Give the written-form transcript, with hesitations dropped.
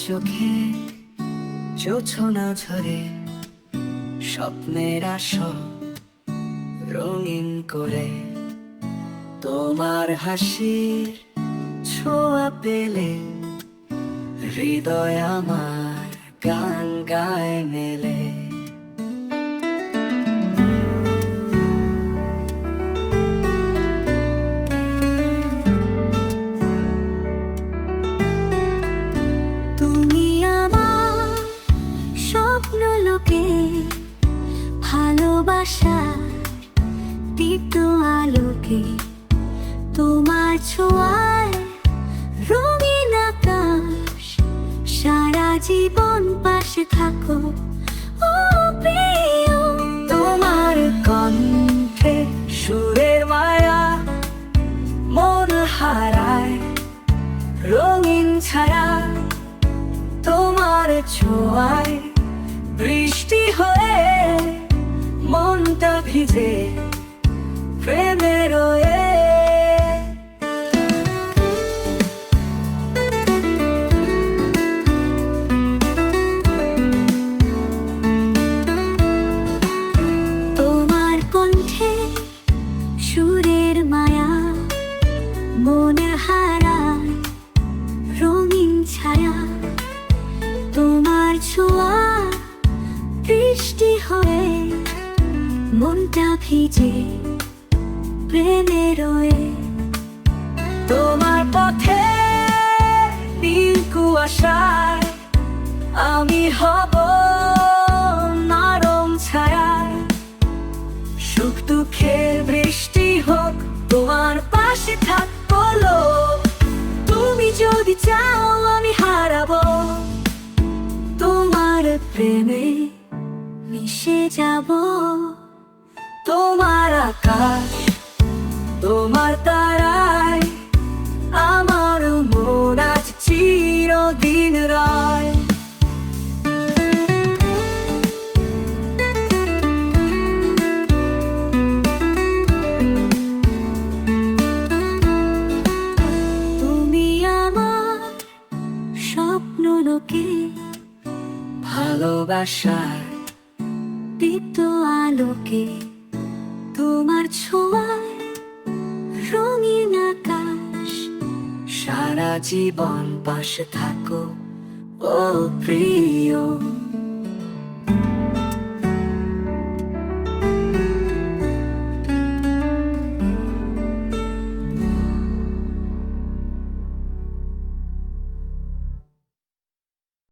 চোখে জোছনা ঝরে স্বপ্নের আসর রঙিন করে তোমার হাসির ছোঁয়া পেলে হৃদয় আমার গান গায় মেলে। তুমি আমার স্বপ্ন লোকে ভালোবাসা দীপ্ত আলোকে তোমার ছোঁয়ায় রঙিন আকাশ সারা জীবন পাশে থাকো ও প্রিয়। তোমার কণ্ঠে সুরের মায়া মন হারায় রঙিন ছায়া তোমার ছোঁয়ায় বৃষ্টি হয়ে মনটা ভিজে প্রেমে রয়ে। তোমার কণ্ঠে সুরের মায়া মন হারায় রঙিন ছায়া তোমার ছোঁয়া বৃষ্টি হয়ে মনটা ভিজে প্রেমে রয়ে। তোমার পথে নীল কুয়াশায় আমি হব নরম ছায়া সুখ দুঃখের বৃষ্টি হোক তোমার পাশে থাকবো লোক। তুমি যদি চাও আমি হারাবো তোমার প্রেমে মিশে যাব। তোমার আকাশ তোমার তারায় আমার মন আজ চিরদিন রায়। তুমি আমার স্বপ্ন লোকে ভালোবাসার দীপ্ত আলোকে তোমার ছোঁয়ায় রঙিন আকাশ সারা জীবন পাশে থাকো ও প্রিয়।